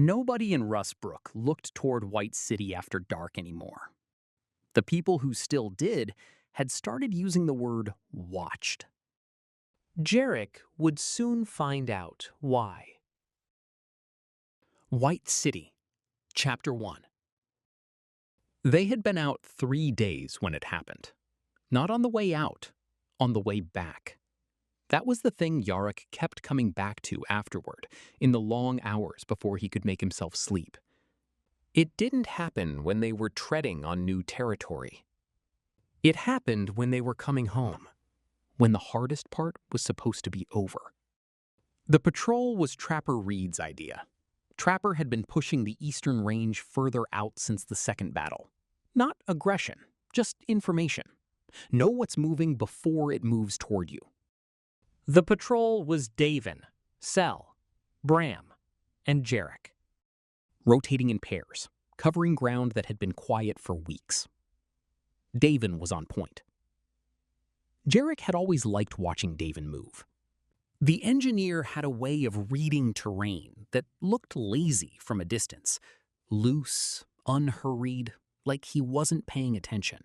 Nobody in Rustbrook looked toward White City after dark anymore. The people who still did had started using the word watched. Jarek would soon find out why. White City, Chapter 1. They had been out 3 days when it happened. Not on the way out, on the way back. That was the thing Jarek kept coming back to afterward, in the long hours before he could make himself sleep. It didn't happen when they were treading on new territory. It happened when they were coming home, when the hardest part was supposed to be over. The patrol was Trapper Reed's idea. Trapper had been pushing the Eastern Range further out since the second battle. Not aggression, just information. Know what's moving before it moves toward you. The patrol was Davin, Sel, Bram, and Jarek. Rotating in pairs, covering ground that had been quiet for weeks. Davin was on point. Jarek had always liked watching Davin move. The engineer had a way of reading terrain that looked lazy from a distance, loose, unhurried, like he wasn't paying attention.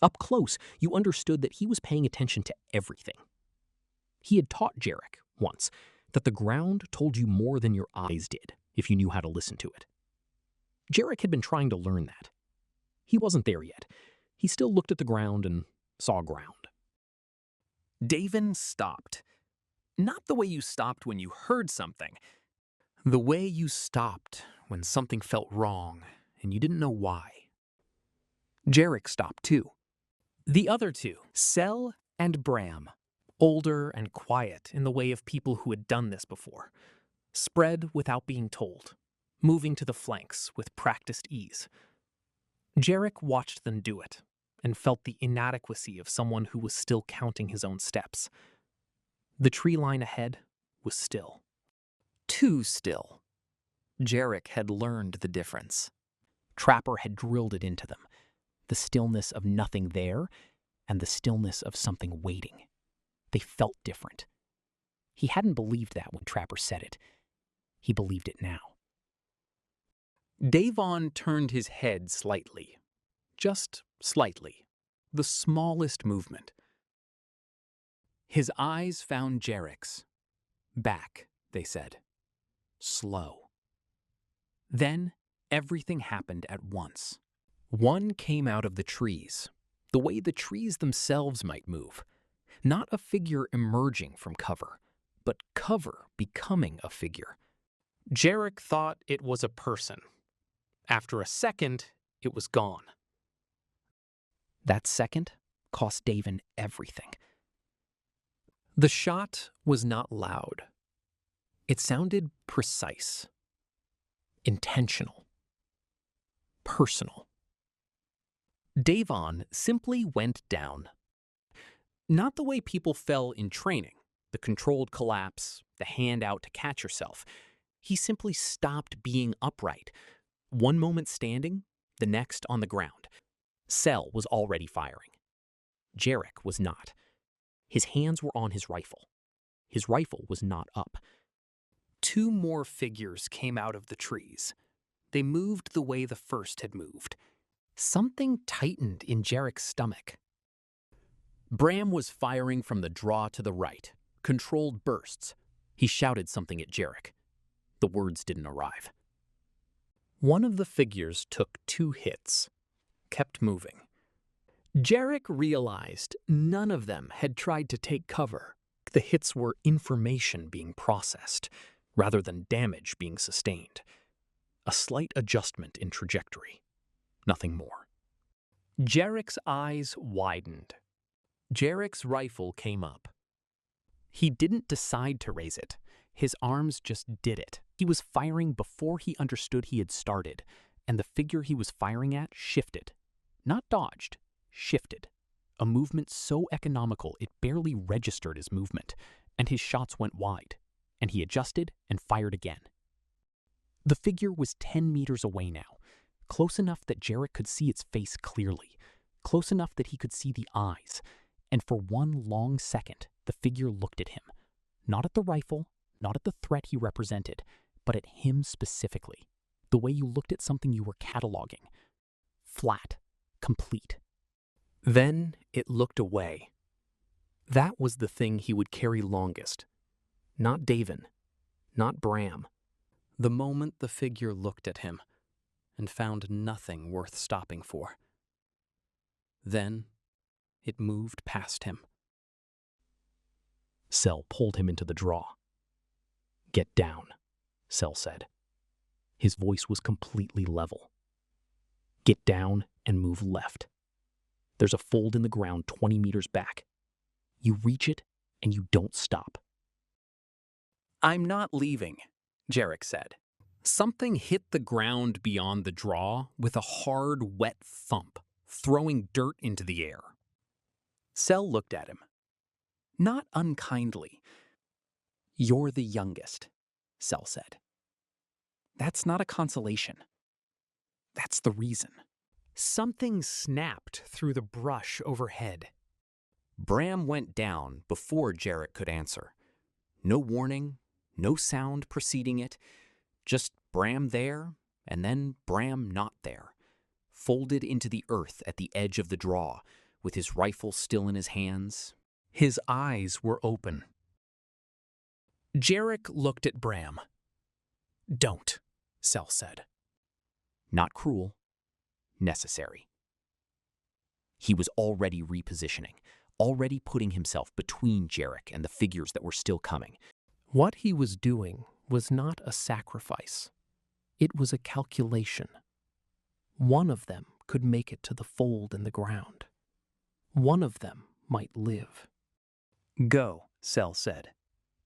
Up close, you understood that he was paying attention to everything. He had taught Jarek, once, that the ground told you more than your eyes did if you knew how to listen to it. Jarek had been trying to learn that. He wasn't there yet. He still looked at the ground and saw ground. Davin stopped. Not the way you stopped when you heard something. The way you stopped when something felt wrong and you didn't know why. Jarek stopped too. The other two, Sel and Bram, older and quiet in the way of people who had done this before, spread without being told, moving to the flanks with practiced ease. Jarek watched them do it and felt the inadequacy of someone who was still counting his own steps. The tree line ahead was still. Too still. Jarek had learned the difference. Trapper had drilled it into them. The stillness of nothing there and the stillness of something waiting. They felt different. He hadn't believed that when Trapper said it. He believed it now. Davon turned his head slightly. Just slightly. The smallest movement. His eyes found Jarek's. Back, they said. Slow. Then everything happened at once. One came out of the trees, the way the trees themselves might move. Not a figure emerging from cover, but cover becoming a figure. Jarek thought it was a person. After a second, it was gone. That second cost Davin everything. The shot was not loud. It sounded precise, intentional, personal. Davon simply went down. Not the way people fell in training, the controlled collapse, the hand out to catch yourself. He simply stopped being upright. One moment standing, the next on the ground. Sel was already firing. Jarek was not. His hands were on his rifle. His rifle was not up. 2 more figures came out of the trees. They moved the way the first had moved. Something tightened in Jarek's stomach. Bram was firing from the draw to the right, controlled bursts. He shouted something at Jarek. The words didn't arrive. One of the figures took 2 hits, kept moving. Jarek realized none of them had tried to take cover. The hits were information being processed, rather than damage being sustained. A slight adjustment in trajectory. Nothing more. Jarek's eyes widened. Jarek's rifle came up. He didn't decide to raise it. His arms just did it. He was firing before he understood he had started, and the figure he was firing at shifted. Not dodged, shifted. A movement so economical it barely registered as movement, and his shots went wide, and he adjusted and fired again. The figure was 10 meters away now, close enough that Jarek could see its face clearly, close enough that he could see the eyes, and for one long second, the figure looked at him. Not at the rifle, not at the threat he represented, but at him specifically, the way you looked at something you were cataloging. Flat, complete. Then it looked away. That was the thing he would carry longest. Not Davin, not Bram. The moment the figure looked at him and found nothing worth stopping for. Then it moved past him. Sel pulled him into the draw. "Get down," Sel said. His voice was completely level. "Get down and move left. There's a fold in the ground 20 meters back. You reach it and you don't stop." "I'm not leaving," Jarek said. Something hit the ground beyond the draw with a hard, wet thump, throwing dirt into the air. Sel looked at him. Not unkindly. "You're the youngest," Sel said. "That's not a consolation. That's the reason." Something snapped through the brush overhead. Bram went down before Jarek could answer. No warning, no sound preceding it, just Bram there and then Bram not there, folded into the earth at the edge of the draw, with his rifle still in his hands. His eyes were open. Jarek looked at Bram. "Don't," Sel said. Not cruel, necessary. He was already repositioning, already putting himself between Jarek and the figures that were still coming. What he was doing was not a sacrifice. It was a calculation. One of them could make it to the fold in the ground. One of them might live. "Go," Sel said.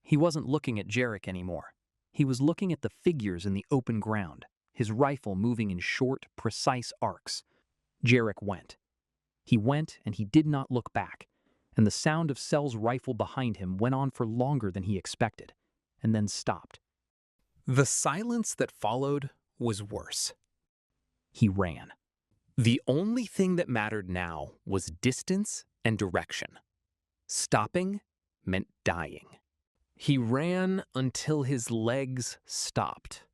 He wasn't looking at Jarek anymore. He was looking at the figures in the open ground, his rifle moving in short, precise arcs. Jarek went. He went and he did not look back, and the sound of Sel's rifle behind him went on for longer than he expected, and then stopped. The silence that followed was worse. He ran. The only thing that mattered now was distance and direction. Stopping meant dying. He ran until his legs stopped.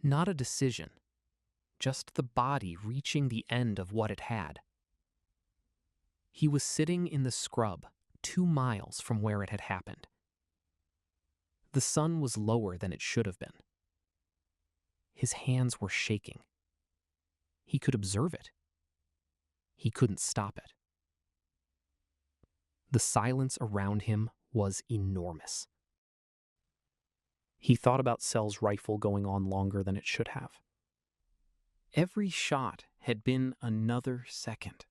Not a decision, just the body reaching the end of what it had. He was sitting in the scrub, 2 miles from where it had happened. The sun was lower than it should have been. His hands were shaking. He could observe it. He couldn't stop it. The silence around him was enormous. He thought about Sel's rifle going on longer than it should have. Every shot had been another second.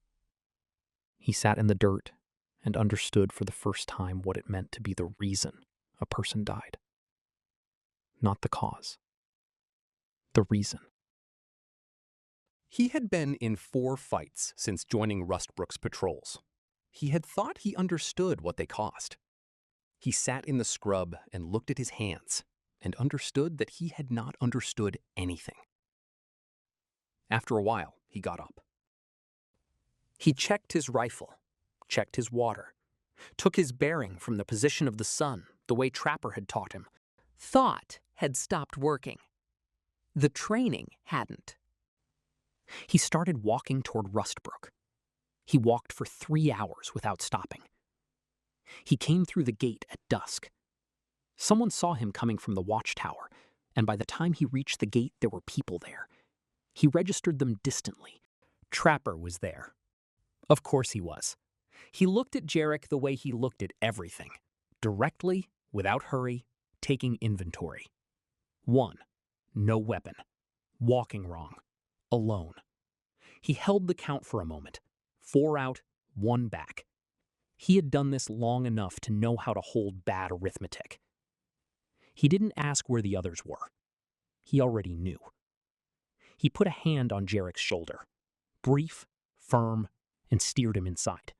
He sat in the dirt and understood for the first time what it meant to be the reason a person died. Not the cause. The reason. He had been in 4 fights since joining Rustbrook's patrols. He had thought he understood what they cost. He sat in the scrub and looked at his hands and understood that he had not understood anything. After a while, he got up. He checked his rifle, checked his water, took his bearing from the position of the sun, the way Trapper had taught him. Thought had stopped working. The training hadn't. He started walking toward Rustbrook. He walked for 3 hours without stopping. He came through the gate at dusk. Someone saw him coming from the watchtower, and by the time he reached the gate, there were people there. He registered them distantly. Trapper was there. Of course he was. He looked at Jarek the way he looked at everything, directly, without hurry, taking inventory. 1, no weapon. Walking wrong. Alone. He held the count for a moment. 4 out, 1 back. He had done this long enough to know how to hold bad arithmetic. He didn't ask where the others were. He already knew. He put a hand on Jarek's shoulder, brief, firm, and steered him inside.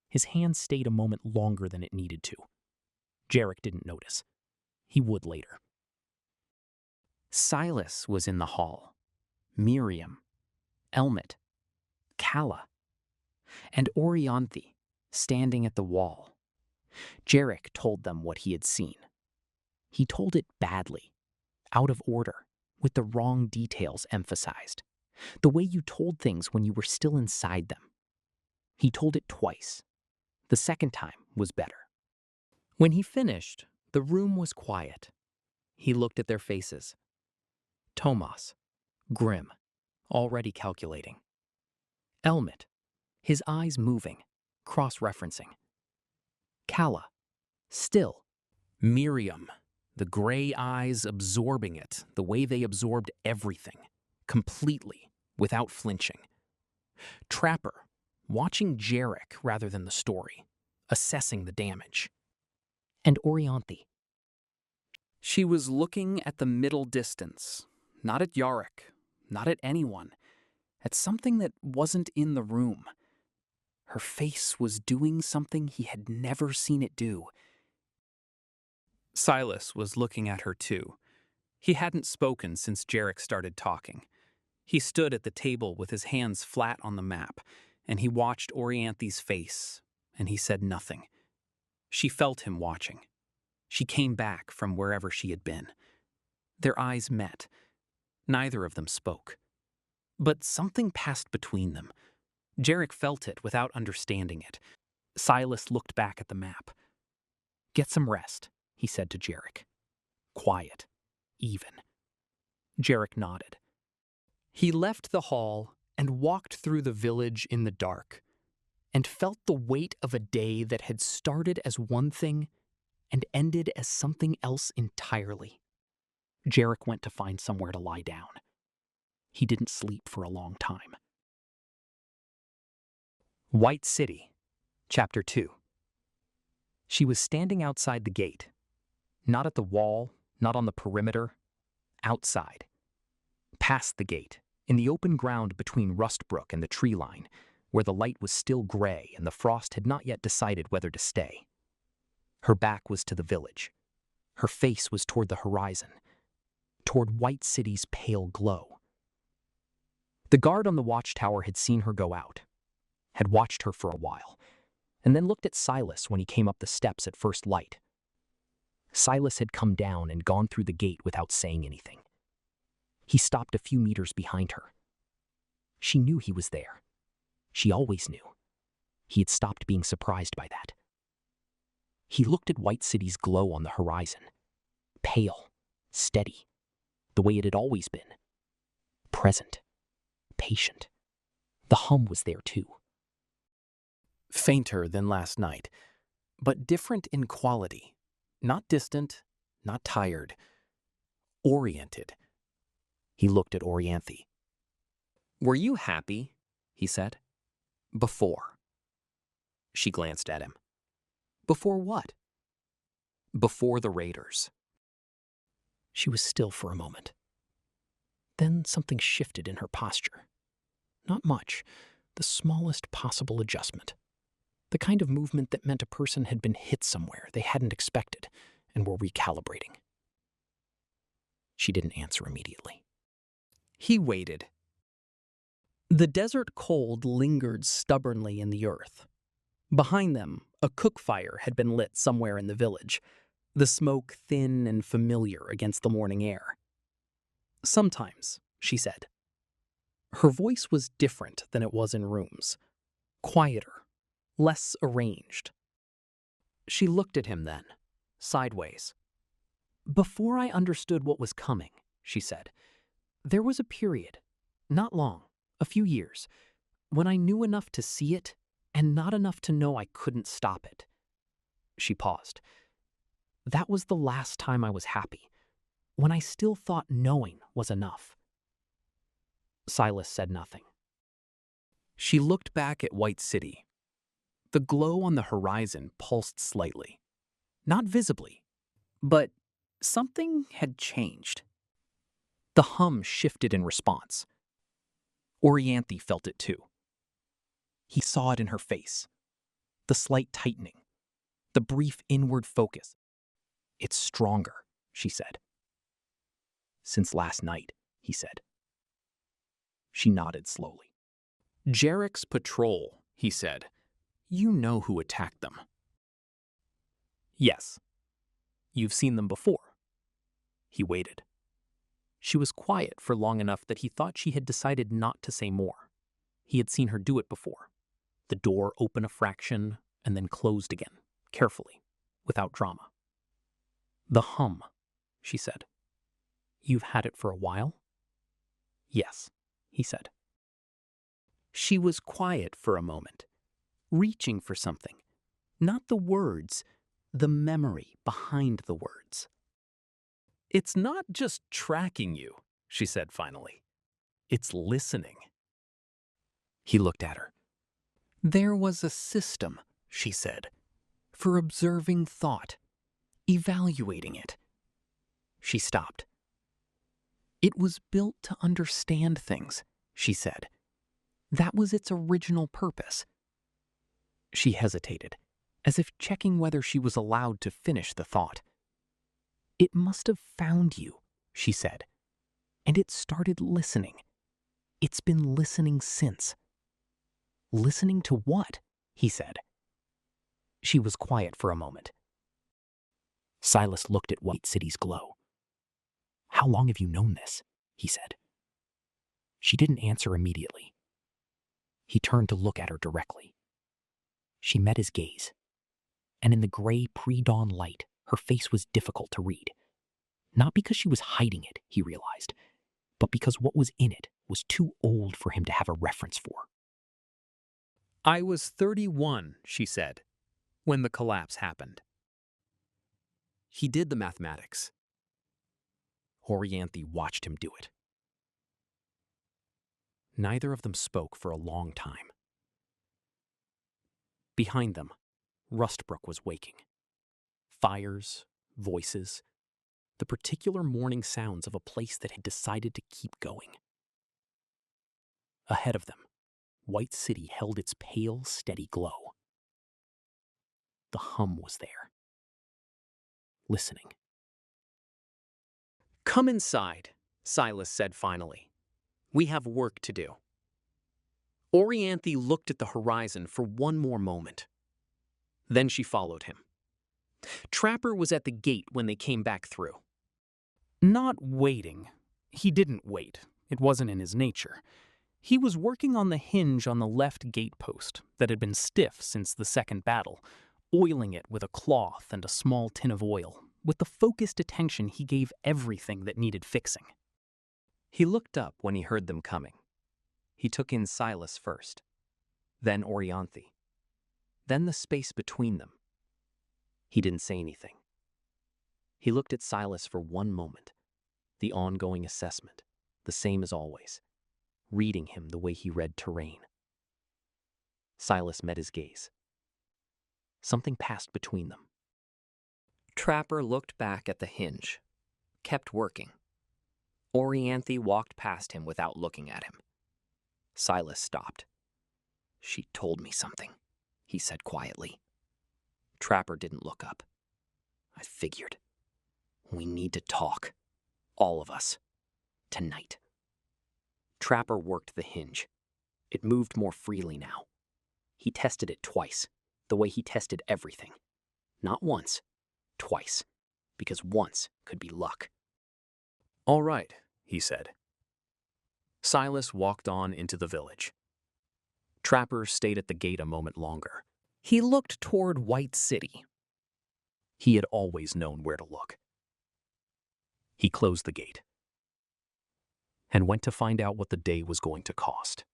His hand stayed a moment longer than it needed to. Jarek didn't notice. He would later. Silas was in the hall. Miriam, Elmet, Kala, and Orianthi standing at the wall. Jarek told them what he had seen. He told it badly, out of order, with the wrong details emphasized. The way you told things when you were still inside them. He told it twice. The second time was better. When he finished, the room was quiet. He looked at their faces. Tomas, grim, already calculating. Elmet, his eyes moving, cross-referencing. Kala, still. Miriam, the gray eyes absorbing it the way they absorbed everything, completely, without flinching. Trapper, watching Jarek rather than the story, assessing the damage. And Orianthi. She was looking at the middle distance, not at Jarek, not at anyone, at something that wasn't in the room. Her face was doing something he had never seen it do. Silas was looking at her too. He hadn't spoken since Jarek started talking. He stood at the table with his hands flat on the map, and he watched Orianthi's face, and he said nothing. She felt him watching. She came back from wherever she had been. Their eyes met. Neither of them spoke. But something passed between them. Jarek felt it without understanding it. Silas looked back at the map. "Get some rest," he said to Jarek. "Quiet. Even." Jarek nodded. He left the hall and walked through the village in the dark, and felt the weight of a day that had started as one thing and ended as something else entirely. Jarek went to find somewhere to lie down. He didn't sleep for a long time. White City, Chapter 2. She was standing outside the gate. Not at the wall, not on the perimeter. Outside. Past the gate, in the open ground between Rustbrook and the tree line, where the light was still gray and the frost had not yet decided whether to stay. Her back was to the village. Her face was toward the horizon, toward White City's pale glow. The guard on the watchtower had seen her go out, had watched her for a while, and then looked at Silas when he came up the steps at first light. Silas had come down and gone through the gate without saying anything. He stopped a few meters behind her. She knew he was there. She always knew. He had stopped being surprised by that. He looked at White City's glow on the horizon. Pale, steady, the way it had always been. Present, patient. The hum was there too. Fainter than last night, but different in quality. Not distant, not tired. Oriented. He looked at Orianthi. "Were you happy?" he said. "Before." She glanced at him. "Before what?" "Before the raiders." She was still for a moment. Then something shifted in her posture. Not much, the smallest possible adjustment. The kind of movement that meant a person had been hit somewhere they hadn't expected and were recalibrating. She didn't answer immediately. He waited. The desert cold lingered stubbornly in the earth. Behind them, a cook fire had been lit somewhere in the village, the smoke thin and familiar against the morning air. "Sometimes," she said. Her voice was different than it was in rooms. Quieter, less arranged. She looked at him then, sideways. "Before I understood what was coming," she said, "there was a period, not long, a few years, when I knew enough to see it and not enough to know I couldn't stop it." She paused. "That was the last time I was happy, when I still thought knowing was enough." Silas said nothing. She looked back at White City. The glow on the horizon pulsed slightly. Not visibly, but something had changed. The hum shifted in response. Orianthi felt it too. He saw it in her face. The slight tightening. The brief inward focus. "It's stronger," she said. "Since last night," he said. She nodded slowly. "Jarek's patrol," he said. "You know who attacked them." "Yes. You've seen them before." He waited. She was quiet for long enough that he thought she had decided not to say more. He had seen her do it before. The door open a fraction and then closed again, carefully, without drama. "The hum," she said. "You've had it for a while?" "Yes," he said. She was quiet for a moment, reaching for something. Not the words, the memory behind the words. "It's not just tracking you," she said finally. "It's listening." He looked at her. "There was a system," she said, "for observing thought, evaluating it." She stopped. "It was built to understand things," she said. "That was its original purpose." She hesitated, as if checking whether she was allowed to finish the thought. "It must have found you," she said, "and it started listening. It's been listening since." "Listening to what?" he said. She was quiet for a moment. Silas looked at White City's glow. "How long have you known this?" he said. She didn't answer immediately. He turned to look at her directly. She met his gaze, and in the gray pre-dawn light, her face was difficult to read. Not because she was hiding it, he realized, but because what was in it was too old for him to have a reference for. "I was 31, she said, when the collapse happened." He did the mathematics. Orianthi watched him do it. Neither of them spoke for a long time. Behind them, Rustbrook was waking. Fires, voices, the particular morning sounds of a place that had decided to keep going. Ahead of them, White City held its pale, steady glow. The hum was there. Listening. "Come inside," Silas said finally. "We have work to do." Orianthi looked at the horizon for one more moment. Then she followed him. Trapper was at the gate when they came back through. Not waiting. He didn't wait. It wasn't in his nature. He was working on the hinge on the left gate post that had been stiff since the second battle, oiling it with a cloth and a small tin of oil, with the focused attention he gave everything that needed fixing. He looked up when he heard them coming. He took in Silas first, then Orianthi, then the space between them. He didn't say anything. He looked at Silas for one moment, the ongoing assessment, the same as always, reading him the way he read terrain. Silas met his gaze. Something passed between them. Trapper looked back at the hinge, kept working. Orianthi walked past him without looking at him. Silas stopped. "She told me something," he said quietly. Trapper didn't look up. "I figured. We need to talk. All of us. Tonight." Trapper worked the hinge. It moved more freely now. He tested it twice, the way he tested everything. Not once, twice, because once could be luck. "All right," he said. Silas walked on into the village. Trapper stayed at the gate a moment longer. He looked toward White City. He had always known where to look. He closed the gate and went to find out what the day was going to cost.